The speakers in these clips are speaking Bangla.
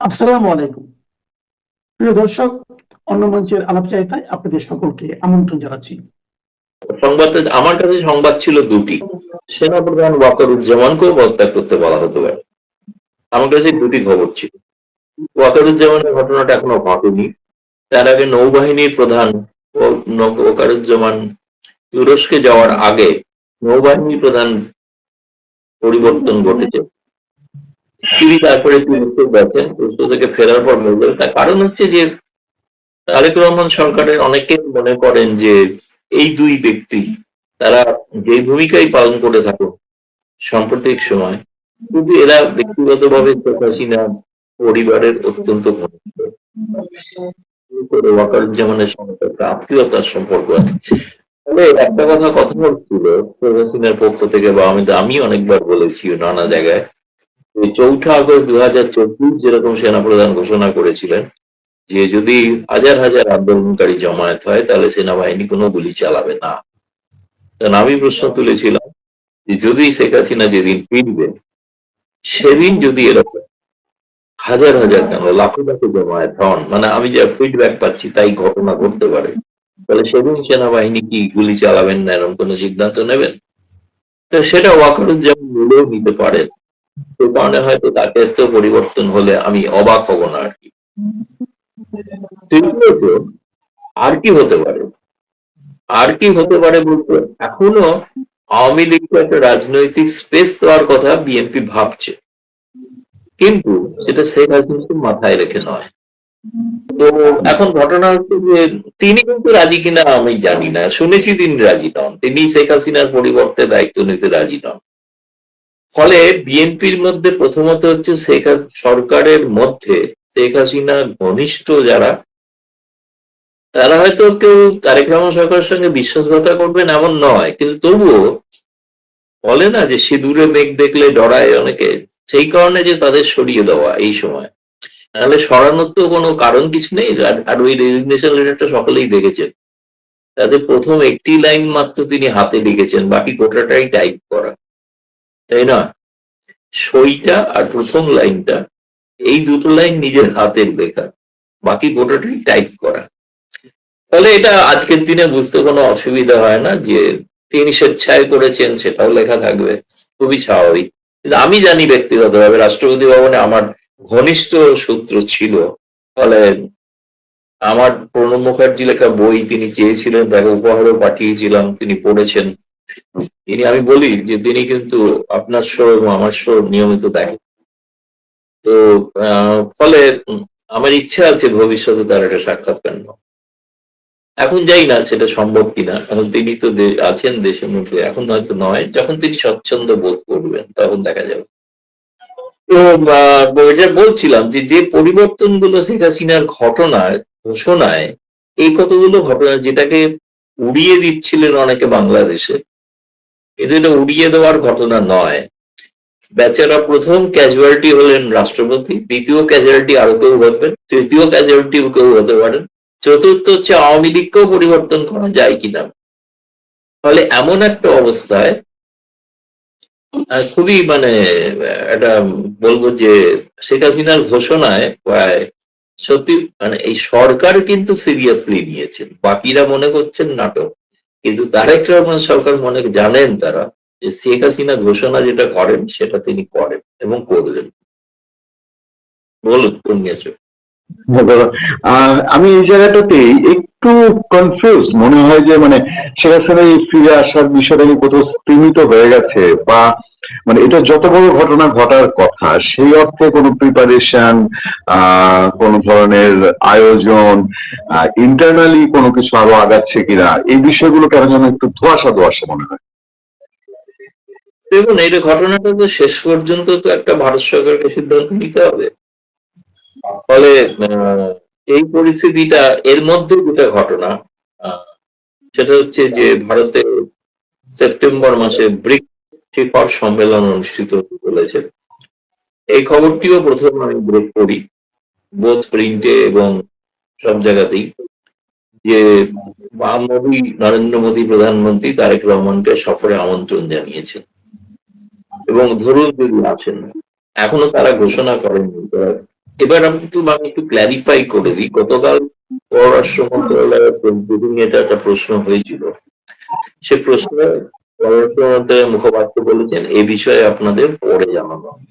আসসালামু আলাইকুম। প্রিয় দর্শক, অন্য মঞ্চের আলাপচারিতায় আপনাদের সকলকে আমন্ত্রণ জানাচ্ছি। সংবাদে আমার কাছে সংবাদ ছিল দুটি। সেনাপ্রধান ওয়াকারুজ্জামানকেও পদত্যাগ করতে বলা হতে পারে। আমার কাছে দুটি খবর ছিল। ওয়াকারুজ্জামানের ঘটনাটা এখনো ঘটেনি। তার আগে নৌবাহিনীর প্রধান ওয়াকারুজ্জামান তুরস্কে যাওয়ার আগে নৌবাহিনী প্রধান পরিবর্তন ঘটেছে। তিনি তারপরে তুরস্কে গেছেন, তুরস্ক থেকে ফেরার পর বলবেন তার কারণ হচ্ছে যে তারেক রহমান সরকারের অনেকে মনে করেন যে এই দুই ব্যক্তি তারা যে ভূমিকাই পালন করে থাকুন সাম্প্রতিক সময়, কিন্তু এরা ব্যক্তিগতভাবে শেখ হাসিনা পরিবারের অত্যন্ত ঘনিষ্ঠ। ওয়াকারুজ্জামানের সঙ্গে একটা আত্মীয়তার সম্পর্ক আছে। তবে একটা কথা হচ্ছিল শেখ হাসিনার পক্ষ থেকে, বা আমি অনেকবার বলেছি নানা জায়গায়, 4 আগস্ট 2024 যেরকম সেনাপ্রধান ঘোষণা করেছিলেন যে যদি হাজার হাজার আন্দোলনকারী জমায়েত হয় তাহলে সেনাবাহিনী কোনো গুলি চালাবে না। কারণ আমি প্রশ্ন তুলেছিলাম যে যদি শেখ হাসিনা যেদিন ফিরবে সেদিন যদি এরকম হাজার হাজার কেন লাখো লাখো জমায়েত হন, মানে আমি যা ফিডব্যাক পাচ্ছি তাই ঘটনা ঘটতে পারে, তাহলে সেদিন সেনাবাহিনী কি গুলি চালাবেন না এরকম কোনো সিদ্ধান্ত নেবেন? তো সেটা ওয়াকারুজ্জামান নিলেও নিতে পারেন। সে কারণে হয়তো তাকে তো পরিবর্তন হলে আমি অবাক হব না আর কি। তৃতীয়ত, আর কি হতে পারে? আর কি হতে পারে বলতে এখনো আওয়ামী লীগকে একটা রাজনৈতিক স্পেস দেওয়ার কথা বিএনপি ভাবছে, কিন্তু সেটা শেখ হাসিনাকে মাথায় রেখে নয়। তো এখন ঘটনা হচ্ছে যে তিনি কিন্তু রাজি কিনা আমি জানি না, শুনেছি তিনি রাজি নন, তিনি শেখ হাসিনার পরিবর্তে দায়িত্ব নিতে রাজি নন। ফলে বিএনপির মধ্যে প্রথমত হচ্ছে সরকারের মধ্যে শেখ হাসিনা ঘনিষ্ঠ যারা, তারা হয়তো কেউ তারেক রহমান সরকারের সঙ্গে বিশ্বাসঘাতকতা করবেন এমন নয়, কিন্তু তবুও বলে না যে সিঁদুরে মেঘ দেখলে ডরায় অনেকে, সেই কারণে যে তাদের সরিয়ে দেওয়া এই সময়, নাহলে সরানোর তো কোনো কারণ কিছু নেই। আর ওই রেজিগনেশন লেটারটা সকলেই দেখেছেন, তাদের প্রথম একটি লাইন মাত্র তিনি হাতে লিখেছেন, বাকি গোটাটাই টাইপ করা, তাই না? সইটা আর প্রথম লাইনটা, এই দুটো লাইন নিজের হাতের লেখা, বাকি গোটাটাই টাইপ করা। ফলে এটা আজকের দিনে বুঝতে কোনো অসুবিধা হয় না যে তিনি স্বেচ্ছায় করেছেন, সেটাও লেখা থাকবে, খুবই স্বাভাবিক। কিন্তু আমি জানি ব্যক্তিগতভাবে রাষ্ট্রপতি ভবনে আমার ঘনিষ্ঠ সূত্র ছিল, ফলে আমার প্রণব মুখার্জি লেখা বই তিনি চেয়েছিলেন, তাকে উপহারও পাঠিয়েছিলাম, তিনি পড়েছেন। আমি বলি যে তিনি কিন্তু আপনার শো এবং আমার শো নিয়মিত দেখেন। তো ফলে আমার ইচ্ছা আছে ভবিষ্যতে তার একটা সাক্ষাৎকার নেওয়া। এখন যাই না সেটা সম্ভব কিনা, কারণ তিনি তো আছেন দেশের মধ্যে, এখন হয়তো নয়, যখন তিনি স্বচ্ছন্দ বোধ করবেন তখন দেখা যাবে। তো যেটা বলছিলাম যে যে পরিবর্তনগুলো শেখ হাসিনার ঘটনায় ঘোষণায়, এই কতগুলো ঘটনা যেটাকে উড়িয়ে দিচ্ছিলেন অনেকে বাংলাদেশে, কিন্তু এটা উড়িয়ে দেওয়ার ঘটনা নয়। বেচারা প্রথম ক্যাজুয়ালিটি হলেন রাষ্ট্রপতি, দ্বিতীয় ক্যাজুয়ালিটি আরো কেউ হবেন, তৃতীয় ক্যাজুয়ালিটি কেউ হতে পারেন, চতুর্থ হচ্ছে আওয়ামী লীগকেও পরিবর্তন করা যায় কিনা। ফলে এমন একটা অবস্থায় খুবই মানে এটা বলবো যে শেখ হাসিনার ঘোষণায় প্রায় সত্যি মানে এই সরকার কিন্তু সিরিয়াসলি নিয়েছেন, বাকিরা মনে করছেন নাটক, কিন্তু তারেক রহমান সরকার মনে জানেন তারা যে শেখ হাসিনা ঘোষণা যেটা করেন সেটা তিনি করেন এবং করলেন। বলুন কোন গেছে। আমি এই জায়গাটাতে একটু কনফিউজ মনে হয় যে মানে শেখ হাসিনা এই ফিরে আসার বিষয়টা কি কোথাও সীমিত হয়ে গেছে, বা মানে এটা যত বড় ঘটনা ঘটার কথা সেই অর্থে কোনো প্রিপারেশন, কোন ধরনের আয়োজন, ইন্টারনালি কোনো কিছু আরো আগাচ্ছে কিনা, এই বিষয়গুলো কেন যেন একটু ধোঁয়াশা ধোঁয়াশা মনে হয়। দেখুন, এই ঘটনাটা তো শেষ পর্যন্ত তো একটা ভারত সরকারকে সিদ্ধান্ত নিতে হবে। ফলে এই পরিস্থিতিটা এর মধ্যে যেটা ঘটনা, সেটা হচ্ছে যে ভারতে সেপ্টেম্বর মাসে ব্রিক্স শিখর সম্মেলন অনুষ্ঠিত হতে চলেছে। এই খবরটিও প্রথম আমি ব্রেক করি বোধ প্রিন্টে এবং সব জায়গাতেই, যে নরেন্দ্র মোদী প্রধানমন্ত্রী তারেক রহমানকে সফরে আমন্ত্রণ জানিয়েছেন, এবং ধরুন যদি আছেন, এখনো তারা ঘোষণা করেননি এবার আমি একটু ক্ল্যারিফাই করে দিই। গতকাল পররাষ্ট্র মন্ত্রণালয়ের এটা একটা প্রশ্ন হয়েছিল। সে প্রশ্নে পররাষ্ট্র মন্ত্রণালয়ের মুখপাত্র বলেছেন এ বিষয়ে আপনাদের পরে জানানো হবে।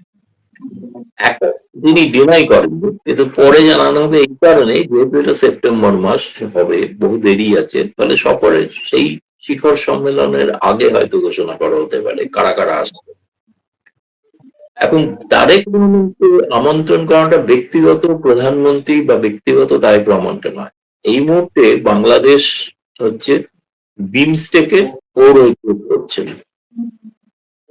একটা তিনি ডিনাই করেন, কিন্তু পরে জানানো হবে এই কারণে যেহেতু এটা সেপ্টেম্বর মাস হবে, বহু দেরি আছে, ফলে সফরের সেই শিখর সম্মেলনের আগে হয়তো ঘোষণা করা হতে পারে কারা কারা আসবে। এখন তারেক রহমানকে আমন্ত্রণ করাটা ব্যক্তিগত প্রধানমন্ত্রী বা ব্যক্তিগত তারেক রহমানকে নয়। এই মুহূর্তে বাংলাদেশ হচ্ছে বিমস্টেকে পৌরোহিত্য করছেন।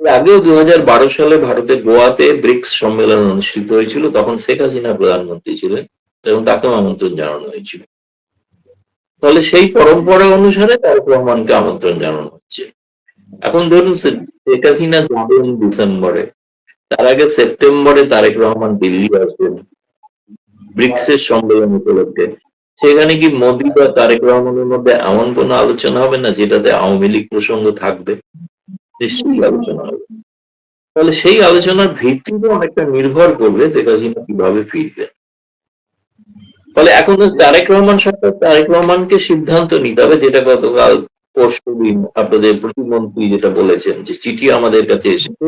এর আগেও 2012 সালে ভারতের গোয়াতে ব্রিক্স সম্মেলন অনুষ্ঠিত হয়েছিল, তখন শেখ হাসিনা প্রধানমন্ত্রী ছিলেন এবং তাকেও আমন্ত্রণ জানানো হয়েছিল। ফলে সেই পরম্পরা অনুসারে তারেক রহমানকে আমন্ত্রণ জানানো হচ্ছে। এখন ধরুন শেখ হাসিনা যাবেন ডিসেম্বরে, তার আগে সেপ্টেম্বরে তারেক রহমান দিল্লি আসবেন ব্রিক্সের সম্মেলন উপলক্ষে। সেখানে কি মোদী বা তারেক রহমানের মধ্যে এমন কোনো আলোচনা হবে না যেটাতে আওয়ামী লীগ প্রসঙ্গ থাকবে? নিশ্চয়ই আলোচনা হবে। তাহলে সেই আলোচনার ভিত্তিতে অনেকটা নির্ভর করবে শেখ হাসিনা কিভাবে ফিরবে। ফলে এখন তারেক রহমান সরকার তারেক রহমানকে সিদ্ধান্ত নিতে হবে, যেটা গতকাল পরশুদিন আপনাদের প্রতিমন্ত্রী যেটা বলেছেন যে চিঠি আমাদের কাছে এসেছে,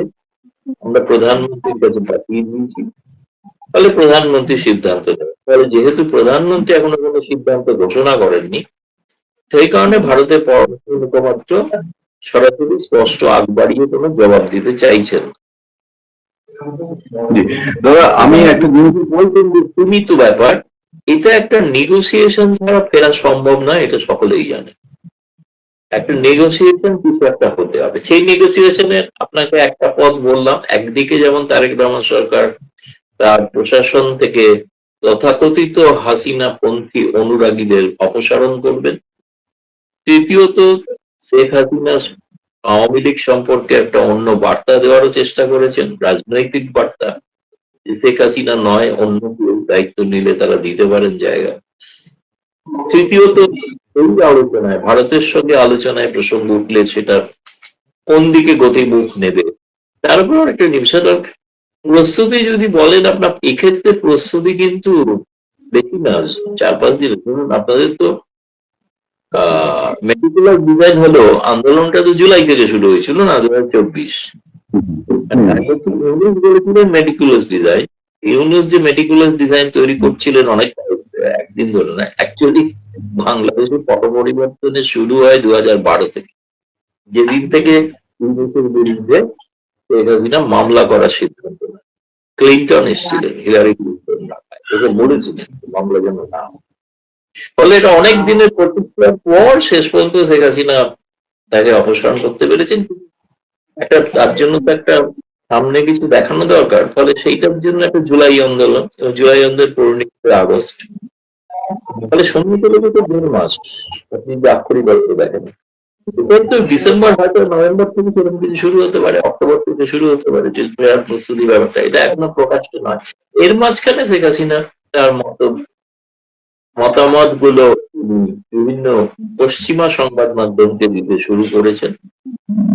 আমরা প্রধানমন্ত্রীর কাছে পাঠিয়ে দিয়েছি, ফলে প্রধানমন্ত্রী সিদ্ধান্ত নেবে। ফলে যেহেতু প্রধানমন্ত্রী এখনো কোনো সিদ্ধান্ত ঘোষণা করেননি, সেই কারণে ভারতের পররাষ্ট্র মুখপাত্র সরাসরি স্পষ্ট আগ বাড়িয়ে কোনো জবাব দিতে চাইছেন। দাদা আমি একটা জিনিস বলবেন যে সীমিত ব্যাপার, এটা একটা নেগোসিয়েশন ছাড়া ফেরা সম্ভব নয়, এটা সকলেই জানে। একটা নেগোসিয়েশন কিছু একটা হতে হবে। সেই নেগোসিয়েশনের আপনাকে একটা পথ বললাম, একদিকে যেমন তারেক রহমান সরকার তার প্রশাসন থেকে তথাকথিত হাসিনা পন্থী অনুরাগীদের অপসারণ করবেন। তৃতীয়ত শেখ হাসিনা আওয়ামী লীগ সম্পর্কে একটা অন্য বার্তা দেওয়ারও চেষ্টা করেছেন, রাজনৈতিক বার্তা, শেখ হাসিনা নয় অন্য কেউ দায়িত্ব নিলে তারা দিতে পারেন জায়গা। তৃতীয়ত এই আলোচনায় ভারতের সঙ্গে আলোচনায় প্রসঙ্গ উঠলে সেটা কোন দিকে গতিমুখ নেবে, তার উপর একটা নির্ভরশীল প্রস্তুতি যদি বলেন আপনার, এক্ষেত্রে প্রস্তুতি কিন্তু বেশি না, 4-5 দিন। ধরুন আপনাদের তো মেটিকুলার ডিজাইন হলো, আন্দোলনটা তো জুলাই থেকে শুরু হয়েছিল না 2024। ইউনুস বলেছিলেন মেটিকুলাস ডিজাইন, ইউনুস যে মেটিকুলাস ডিজাইন তৈরি করছিলেন অনেক একদিন ধরে না, অ্যাকচুয়ালি বাংলাদেশের পট পরিবর্তনের শুরু হয় 2012 থেকে, যেদিন থেকে ইউনুসের বিরুদ্ধে শেখ হাসিনা মামলা করার সিদ্ধান্ত নেয়। ক্লিন্টন এসেছিলেন, হিলারি ক্লিন্টন ওকে বলেছিলেন মামলা যেন না। ফলে এটা অনেক দিনের প্রতিক্রিয়ার পর শেষ পর্যন্ত শেখ হাসিনা তাকে অপসারণ করতে পেরেছেন। একটা তার জন্য তো একটা সামনে কিছু দেখানো দরকার, ফলে সেইটার জন্য একটা জুলাই আন্দোলন, জুলাই আন্দোলন পরিণত আগস্ট, ফলে সন্ধ্যে চলে যেত 2 মাস। আপনি যে আক্ষরিক অর্থ দেখেন, কিন্তু ডিসেম্বর হয়তো নভেম্বর থেকে সেরকম কিছু শুরু হতে পারে, অক্টোবর থেকে শুরু হতে পারে যে প্রস্তুতি ব্যাপারটা, এটা এখনো প্রকাশ্য নয়। এর মাঝখানে শেখ হাসিনা তার মতামত গুলো বিভিন্ন পশ্চিমা সংবাদ মাধ্যমকে দিতে শুরু করেছেন,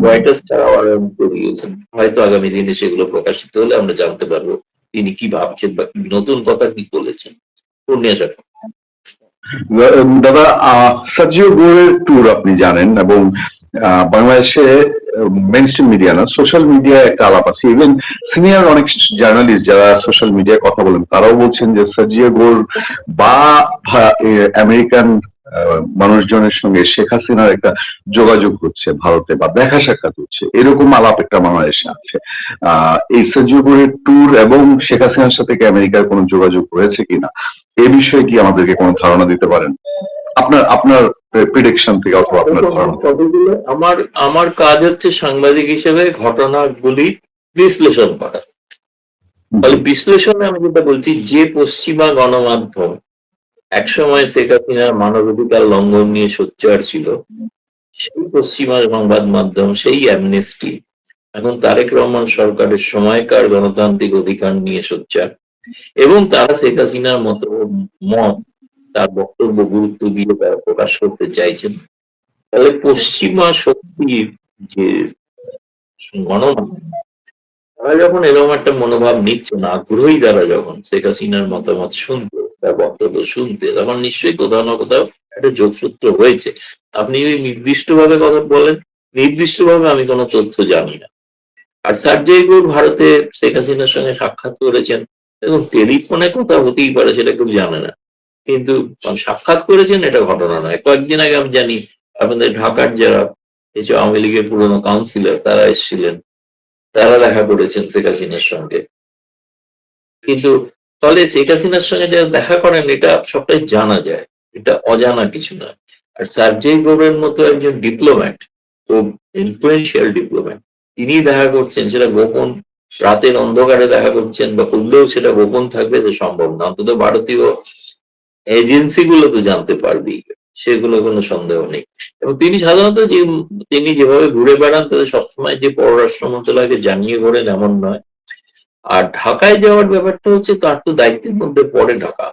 রয়টার্স ছাড়াও আরম্ভ দিয়েছেন। হয়তো আগামী দিনে সেগুলো প্রকাশিত হলে আমরা জানতে পারবো তিনি কি ভাবছেন বা নতুন কথা কি বলেছেন। পূর্ণিয়া সাথে দাদা সার্জিও গোরের ট্যুর আপনি জানেন, এবং বাংলাদেশে মেইনস্ট্রিম মিডিয়া না, সোশ্যাল মিডিয়ায় একটা আলাপ আছে। ইভেন সিনিয়র অনেক জার্নালিস্ট যারা সোশ্যাল মিডিয়ায় কথা বলেন তারাও বলছেন যে সার্জিও গোর বা আমেরিকান মানুষজনের সঙ্গে শেখ হাসিনার একটা যোগাযোগ হচ্ছে ভারতে, বা দেখা সাক্ষাৎ হচ্ছে, এরকম আলাপ একটা বাংলাদেশে আছে। এই সার্জিও গোরের ট্যুর এবং শেখ হাসিনার সাথে কি আমেরিকার কোনো যোগাযোগ রয়েছে কিনা, এ বিষয়ে কি আমাদেরকে কোনো ধারণা দিতে পারেন আপনার প্রেডিকশন থেকে, অথবা আপনার ধারণা? আমার কাজ হচ্ছে সাংবাদিক হিসেবে ঘটনাগুলি বিশ্লেষণ করা। ফলে বিশ্লেষণে আমি যেটা বলছি, যে পশ্চিমা গণমাধ্যম একসময় শেখ হাসিনার মানবাধিকার লঙ্ঘন নিয়ে সোচ্চার ছিল, সেই পশ্চিমা সংবাদ মাধ্যম, সেই অ্যামনেস্টি এখন তারেক রহমান সরকারের সময়কার গণতান্ত্রিক অধিকার নিয়ে সোচ্চার, এবং তারা শেখ হাসিনার মত তার বক্তব্য গুরুত্ব দিয়ে তারা প্রকাশ করতে চাইছেন। তাহলে পশ্চিমা শক্তির যে গণমাধ্যম, তারা যখন এরকম একটা মনোভাব নিচ্ছে না, আগ্রহী তারা যখন শেখ হাসিনার মতামত শুনতে, তার বক্তব্য শুনতে, তখন নিশ্চয়ই কোথাও না কোথাও একটা যোগসূত্র হয়েছে। আপনি যদি নির্দিষ্টভাবে কথা বলেন, নির্দিষ্টভাবে আমি কোনো তথ্য জানি না। আর সার্জেই গৌর ভারতে শেখ হাসিনার সঙ্গে সাক্ষাৎ করেছেন, এবং টেলিফোনে কথা হতেই পারে সেটা কেউ জানে না, কিন্তু সাক্ষাৎ করেছেন এটা ঘটনা নয়। কয়েকদিন আগে আমি জানি আপনাদের ঢাকার যারা কিছু আওয়ামী লীগের পুরনো কাউন্সিলর তারা এসেছিলেন, তারা দেখা করেছেন শেখ হাসিনার সঙ্গে। কিন্তু ফলে শেখ হাসিনার সঙ্গে যারা দেখা করেন এটা সবটাই জানা যায়, এটা অজানা কিছু নয়। আর সার্জেই গৌরের মতো একজন ডিপ্লোম্যাট, খুব ইনফ্লুয়েন্সিয়াল ডিপ্লোম্যাট, তিনি দেখা করছেন, সেটা গোপন রাতের অন্ধকারে দেখা করছেন বা করলেও সেটা গোপন থাকবে, সে সম্ভব না। অন্তত ভারতীয় এজেন্সি গুলো তো জানতে পারবেই, সেগুলো কোনো সন্দেহ নেই। এবং তিনি সাধারণত তিনি যেভাবে ঘুরে বেড়ান তাদের সবসময় যে পররাষ্ট্র মন্ত্রণালয়কে জানিয়ে ঘোরেন এমন নয়। আর ঢাকায় যাওয়ার ব্যাপারটা হচ্ছে তার তো দায়িত্বের মধ্যে পড়ে ঢাকা,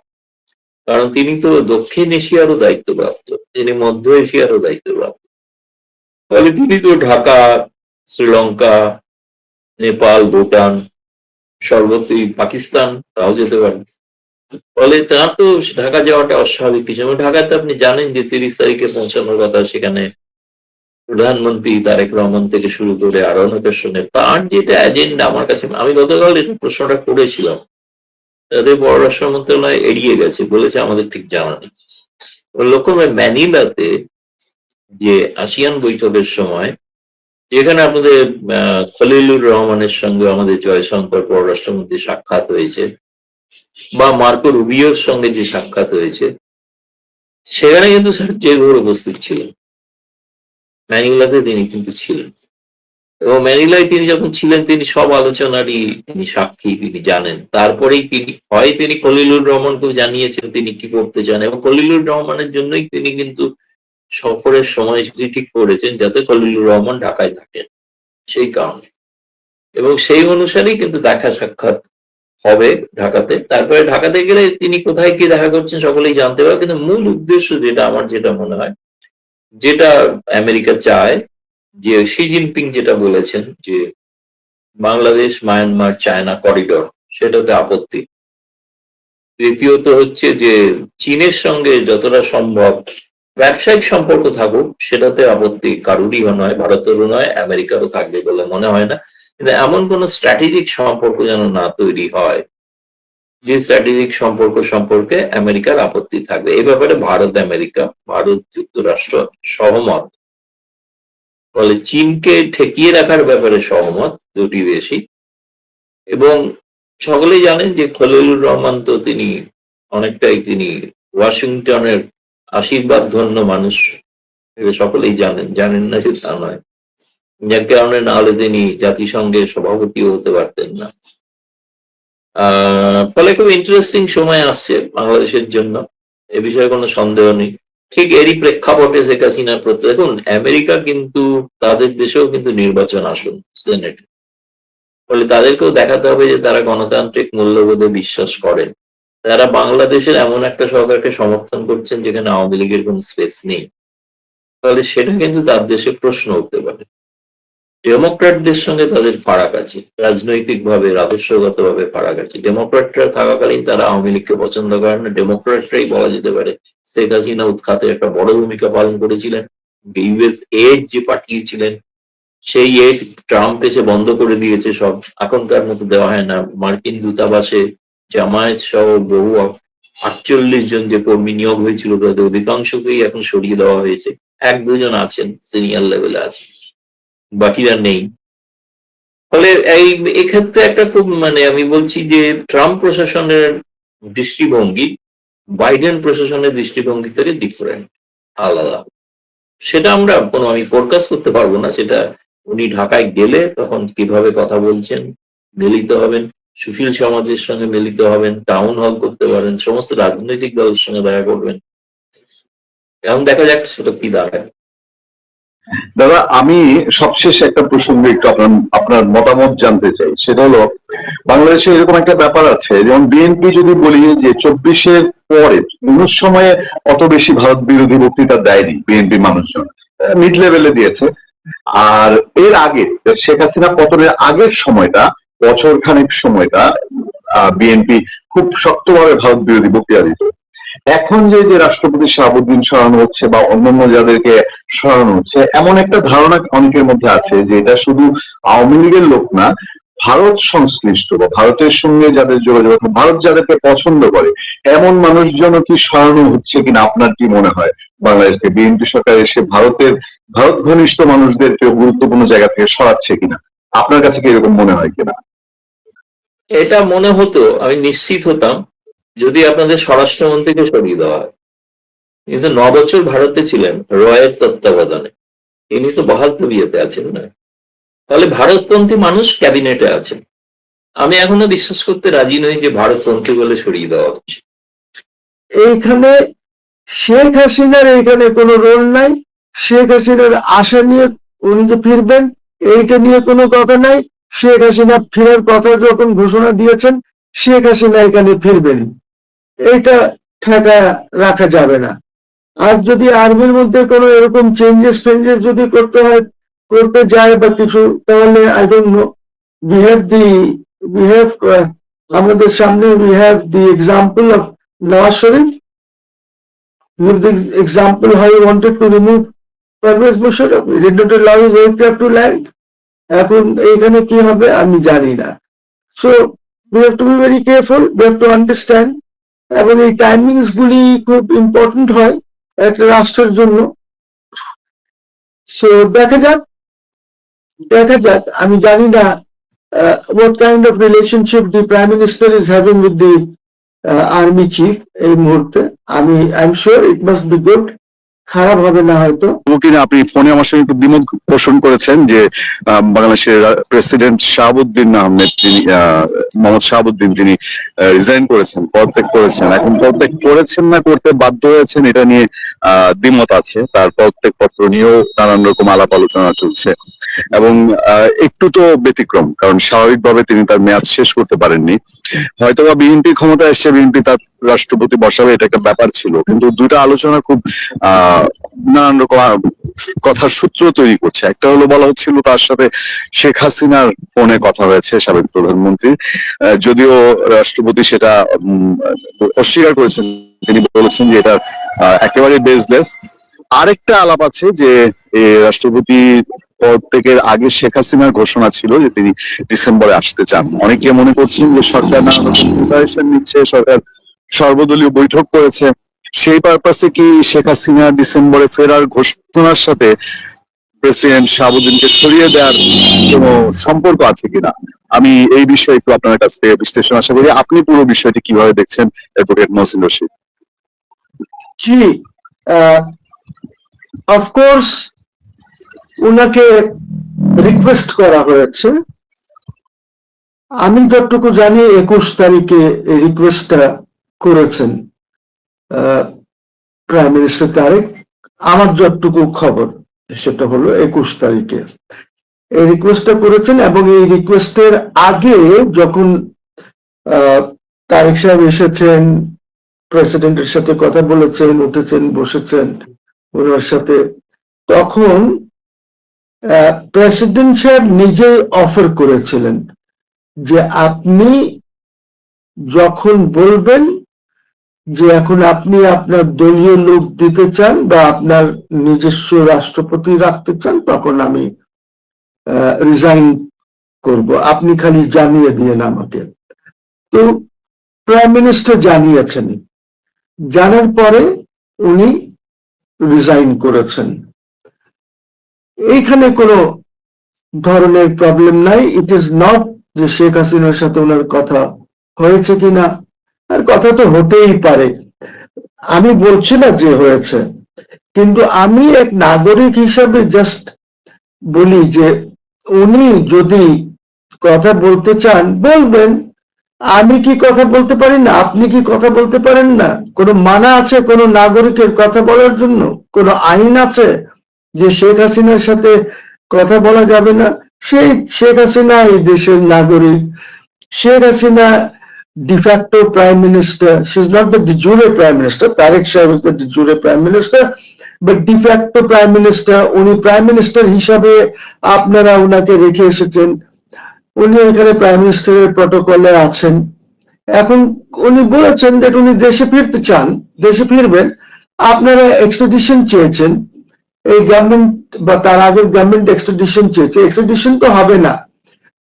কারণ তিনি তো দক্ষিণ এশিয়ারও দায়িত্বপ্রাপ্ত, তিনি মধ্য এশিয়ারও দায়িত্বপ্রাপ্ত। ফলে তিনি তো ঢাকা, শ্রীলঙ্কা, নেপাল, ভুটান, সর্বত্রই পাকিস্তান তাও যেতে পারেন। ফলে তার তো ঢাকা যাওয়াটা অস্বাভাবিক কিছু। এবং ঢাকাতে আপনি জানেন যে 30 তারিখে পৌঁছানোর কথা, সেখানে প্রধানমন্ত্রী তারেক রহমান থেকে শুরু করে আরো অনেকের সঙ্গে তার যেটা এজেন্ডা, আমার কাছে, আমি গতকাল এটা প্রশ্নটা করেছিলাম, তাদের পররাষ্ট্র মন্ত্রণালয় এড়িয়ে গেছে, বলেছে আমাদের ঠিক জানা নেই। লক্ষ্য ম্যানিলাতে যে আসিয়ান বৈঠকের সময় যেখানে আপনাদের খলিলুর রহমানের সঙ্গে আমাদের জয়শঙ্কর পররাষ্ট্রমন্ত্রী সাক্ষাৎ হয়েছে, বা মার্কো রুবিওর সঙ্গে যে সাক্ষাৎ হয়েছে, সেখানে কিন্তু সার্জেই গৌর উপস্থিত ছিলেন, ম্যানিলাতে তিনি কিন্তু ছিলেন। এবং ম্যানিলায় তিনি যখন ছিলেন তিনি সব আলোচনারই তিনি সাক্ষী, তিনি জানেন। তারপরেই তিনি খলিলুর রহমানকেও জানিয়েছেন তিনি কি করতে চান, এবং খলিলুর রহমানের জন্যই তিনি কিন্তু সফরের সময়সূচি ঠিক করেছেন যাতে খলিলুর রহমান ঢাকায় থাকেন, সেই কারণে। এবং সেই অনুসারেই কিন্তু দেখা সাক্ষাৎ হবে ঢাকাতে। তারপরে ঢাকাতে গেলে তিনি কোথায় কি দেখা করছেন সকলেই জানতে পারে, কিন্তু মূল উদ্দেশ্য যেটা আমার যেটা মনে হয়, যেটা আমেরিকা চায়, যে শি জিনপিং যেটা বলেছেন যে বাংলাদেশ, মায়ানমার, চায়না করিডোর, সেটাতে আপত্তি। তৃতীয়ত হচ্ছে যে চীনের সঙ্গে যতটা সম্ভব ব্যবসায়িক সম্পর্ক থাকুক, সেটাতে আপত্তি কারুরই নয়, ভারতেরও নয়, আমেরিকারও থাকবে বলে মনে হয় না। কিন্তু এমন কোন স্ট্র্যাটেজিক সম্পর্ক যেন না তৈরি হয় যে স্ট্র্যাটেজিক সম্পর্কে আমেরিকার আপত্তি থাকবে। এই ব্যাপারে ভারত যুক্তরাষ্ট্র সহমত। ফলে চীনকে ঠেকিয়ে রাখার ব্যাপারে সহমত দুটি দেশই। এবং সকলেই জানেন যে খলিলুর রহমান তো তিনি অনেকটাই তিনি ওয়াশিংটনের আশীর্বাদ ধন্য মানুষ, সকলেই জানেন না যে তা নয়, যার কারণে না হলে তিনি জাতিসংঘের সভাপতিও হতে পারতেন না। ফলে খুব ইন্টারেস্টিং সময় আসছে বাংলাদেশের জন্য, এ বিষয়ে কোনো সন্দেহ নেই। ঠিক এরই প্রেক্ষাপটে শেখ হাসিনার প্রতি, দেখুন আমেরিকা কিন্তু তাদের দেশেও কিন্তু নির্বাচন আসুন সেনেট, ফলে তাদেরকেও দেখাতে হবে যে তারা গণতান্ত্রিক মূল্যবোধে বিশ্বাস করেন। তারা বাংলাদেশের এমন একটা সরকারকে সমর্থন করছেন যেখানে আওয়ামী লীগের কোন স্পেস নেই, তাহলে সেটা কিন্তু তার দেশে প্রশ্ন উঠতে পারে। ডেমোক্র্যাটদের সঙ্গে তাদের ফারাক আছে, রাজনৈতিকভাবে আদর্শগতভাবে ফারাক আছে। ডেমোক্র্যাটরা থাকাকালীন তারা আওয়ামী লীগকে পছন্দ করেন না, ডেমোক্র্যাটরাই বলা যেতে পারে শেখ হাসিনা উৎখাতে একটা বড় ভূমিকা পালন করেছিলেন। ইউএস এইড যে পাঠিয়েছিলেন, সেই এইড ট্রাম্প এসে বন্ধ করে দিয়েছে, সব এখনকার মতো দেওয়া হয় না। মার্কিন দূতাবাসে জামায়াত সহ বহু 48 জন যে কর্মী নিয়োগ হয়েছিল তাদের অধিকাংশকেই এখন সরিয়ে দেওয়া হয়েছে, 1-2 জন আছেন সিনিয়র লেভেলে আছেন, বাকিরা নেই। ফলে এক্ষেত্রে একটা খুব আমি বলছি যে ট্রাম্প প্রশাসনের দৃষ্টিভঙ্গি বাইডেন প্রশাসনের দৃষ্টিভঙ্গি থেকে ডিফারেন্ট, আলাদা। সেটা আমি ফোরকাস্ট করতে পারবো না, সেটা উনি ঢাকায় গেলে তখন কিভাবে কথা বলছেন, মিলিত হবেন, সুশীল সমাজের সঙ্গে মিলিত হবেন, টাউন হল করতে পারেন, সমস্ত রাজনৈতিক দলের সঙ্গে দেখা করবেন, এখন দেখা যাক সেটা কি দাঁড়ায়। দাদা, আমি সবশেষে একটা প্রসঙ্গে একটু আপনার মতামত জানতে চাই। সেটা হলো, বাংলাদেশে এরকম একটা ব্যাপার আছে, যেমন বিএনপি যদি বলি যে 24-এর পরে কোন সময়ে অত বেশি ভারত বিরোধী বক্তৃতা দেয়নি বিএনপি মানুষজন, মিড লেভেলে দিয়েছে। আর এর আগে শেখ হাসিনা পতনের আগের সময়টা বছর খানেক সময়টা বিএনপি খুব শক্তভাবে ভারত বিরোধী বক্তৃতা দিত। এখন যে যে রাষ্ট্রপতি শাহাবুদ্দিন সরানো হচ্ছে বা অন্যান্য যাদেরকে সরানো হচ্ছে, এমন একটা ধারণা অনেকের মধ্যে আছে যে এটা শুধু আওয়ামী লীগের লোক না, ভারত সংশ্লিষ্ট বা ভারতের সঙ্গে যাদের যোগাযোগ, ভারত যাদেরকে পছন্দ করে এমন মানুষজন কি সরানো হচ্ছে কিনা আপনার কি মনে হয়? বাংলাদেশকে বিএনপি সরকার এসে ভারত ঘনিষ্ঠ মানুষদেরকে গুরুত্বপূর্ণ জায়গা থেকে সরাচ্ছে কিনা, আপনার কাছে কি এরকম মনে হয় কিনা? এটা মনে হতো, আমি নিশ্চিত হতাম যদি আপনাদের স্বরাষ্ট্রমন্ত্রীকে সরিয়ে দেওয়া হয়। কিন্তু 9 বছর ভারতে ছিলেন রয়ের তত্ত্বাবধানে, ইনি তো বহাল তবিয়তে আছেন না, তাহলে ভারতপন্থী মানুষ ক্যাবিনেটে আছেন। আমি এখনো বিশ্বাস করতে রাজি নই যে ভারতপন্থী বলে সরিয়ে দেওয়া হচ্ছে। এইখানে শেখ হাসিনার এইখানে কোনো রোল নাই। শেখ হাসিনার আশা নিয়ে উনি যে ফিরবেন এইটা নিয়ে কোনো কথা নাই। শেখ হাসিনা ফেরার কথা যখন ঘোষণা দিয়েছেন, শেখ হাসিনা এখানে ফিরবেন, এইটা ঠেকা রাখা যাবে না। আর যদি আর্মির মধ্যে কোনো এরকম চেঞ্জেস যদি করতে যায় বা কিছু, তাহলে I don't know, we have আমাদের সামনে we have the example of Nawaz Sharif, with the example how he wanted to remove Pervez Musharraf, he did not allow his aircraft to land. এখন এইখানে কি হবে আমি জানি না। So we have to be very careful, we have to understand, এবং এই টাইমিংস গুলি খুব ইম্পর্টেন্ট হয় একটা রাষ্ট্রের জন্য। সো দেখা যাক। আমি জানি না what kind of relationship the Prime Minister is having with the Army Chief এই মুহূর্তে। I'm sure it must be good, খারাপ হবে না হয়তো। কিনা আপনি ফোনে আমার সঙ্গে একটু দ্বিমত পোষণ করেছেন যে বাংলাদেশের প্রেসিডেন্ট শাহাবুদ্দিন আহমেদ, তিনি মোহাম্মদ শাহাবুদ্দিন, তিনি রিজাইন করেছেন, পদত্যাগ করেছেন। এখন পদত্যাগ করেছেন না করতে বাধ্য হয়েছেন এটা নিয়ে দ্বিমত আছে। তার পদত্যাগ পত্র নিয়েও নানান রকম আলাপ আলোচনা চলছে এবং একটু তো ব্যতিক্রম, কারণ স্বাভাবিকভাবে তিনি তার মেয়াদ শেষ করতে পারেননি। হয়তোবা বিএনপি ক্ষমতা এসছে, বিএনপি তার রাষ্ট্রপতি বসাবে, এটা একটা ব্যাপার ছিল, কিন্তু দুইটা আলোচনা খুব নানান রকম কথার সূত্র তৈরি করছে। একটা হলো বলা হচ্ছিল তার সাথে শেখ হাসিনার ফোনে কথা হয়েছে, সাবেক প্রধানমন্ত্রী, যদিও রাষ্ট্রপতি সেটা অস্বীকার করেছেন। তিনি বলেছেন যে এটা একেবারে বেসলেস। আরেকটা আলাপ আছে যে রাষ্ট্রপতি পদত্যাগের আগে শেখ হাসিনার ঘোষণা ছিল যে তিনি ডিসেম্বরে আসতে চান। অনেকে মনে করছেন যে সরকার নানা রকম প্রিপারেশন নিচ্ছে, সরকার সর্বদলীয় বৈঠক করেছে, সেই পারপাসে কি শেখ হাসিনা ডিসেম্বরে ফেরার ঘোষণার সাথে প্রেসিডেন্ট শাহাবুদ্দিনকে সরিয়ে দেওয়ার কোনো সম্পর্ক আছে কিনা, আমি এই বিষয়ে একটু আপনার কাছ থেকে বিশ্লেষণ আশা করি। আপনি পুরো বিষয়টি কিভাবে দেখছেন অ্যাডভোকেট মহসিন রশিদ? জি, অফকোর্স উনাকে রিকোয়েস্ট করা হয়েছে। আমি যতটুকু জানি 21 তারিখে এই রিকোয়েস্টটা করেছেন প্রাইম মিনিস্টার তারেক। আমার যতটুকু খবর সেটা হলো 21 তারিখে এই রিকোয়েস্টটা করেছেন, এবং এই রিকোয়েস্টের আগে যখন তারেক সাহেব এসেছেন, প্রেসিডেন্টের সাথে কথা বলেছেন, উঠেছেন, বসেছেন ওনার সাথে, তখন প্রেসিডেন্ট সাহেব নিজেই অফার করেছিলেন যে আপনি যখন বলবেন যে এখন আপনি আপনার দলীয় লোক দিতে চান বা আপনার নিজস্ব রাষ্ট্রপতি রাখতে চান, তখন আমি রিজাইন করব, আপনি খালি জানিয়ে দিয়েন আমাকে। তো প্রাইম মিনিস্টার জানিয়েছেন, জানার পরে উনি রিজাইন করেছেন। এইখানে কোনো ধরনের প্রবলেম নাই। ইট ইজ নট যে শেখ হাসিনার সাথে ওনার কথা হয়েছে কিনা, আর কথা তো হতেই পারে, আমি বলছি না যে হয়েছে, কিন্তু আমি এক নাগরিক হিসাবে জাস্ট বলি যে উনি যদি কথা বলতে চান বলবেন। আমি কি কথা বলতে পারি না? আপনি কি কথা বলতে পারেন না? কোনো মানা আছে কোনো নাগরিকের কথা বলার জন্য? কোনো আইন আছে যে শেখ হাসিনার সাথে কথা বলা যাবে না? সেই শেখ হাসিনা এই দেশের নাগরিক। Sheikh Hasina de facto prime minister. She's not the de jure prime minister. Tariq Shah was the de jure prime minister, but de facto prime minister. উনি prime minister হিসাবে আপনারা ওনাকে রেখে এসেছেন। উনি এখানে প্রাইম মিনিস্টারের প্রটোকলে আছেন। এখন উনি বলেছেন যে উনি দেশে ফিরতে চান, দেশে ফিরবেন। আপনারা এক্সট্রাডিশন চেয়েছেন, এই গভর্নমেন্ট বা তার আগের গভর্নমেন্ট এক্সট্রাডিশন চেয়েছে, এক্সট্রাডিশন তো হবে না,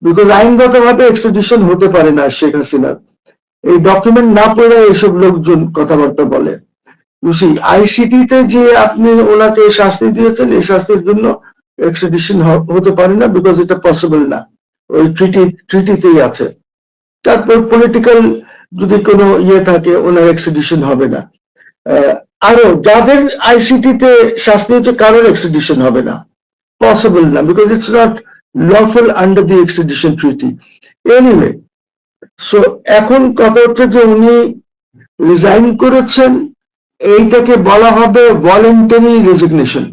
বিকজ আইনগতভাবে এক্সট্রাডিশন হতে পারে না শেখ হাসিনার। এই ডকুমেন্ট না পড়ে এইসব লোকজন কথাবার্তা বলে। আইসিটিতে যে আপনি ওনাকে শাস্তি দিয়েছেন, এই শাস্তির জন্য এক্সট্রাডিশন হতে পারে না, বিকজ এটা পসিবল না, ওই ট্রিটিতেই আছে। তারপর পলিটিক্যাল যদি কোনো ইয়ে থাকে, ওনার এক্সট্রাডিশন হবে না। আরো যাদের আইসিটিতে শাস্তি হচ্ছে, কারোর এক্সট্রাডিশন হবে না, পসিবল না, because it's not lawful under the extradition treaty. Anyway, so এখন কথা হচ্ছে যে উনি রিজাইন করেছেন, এইটাকে বলা হবে ভলেন্টারি রেজিগনেশন।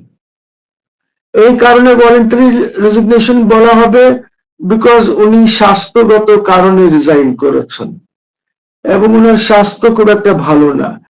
এই কারণে ভলেন্টারি রেজিগনেশন বলা হবে বিকজ উনি স্বাস্থ্যগত কারণে রিজাইন করেছেন, এবং ওনার স্বাস্থ্য খুব একটা ভালো না।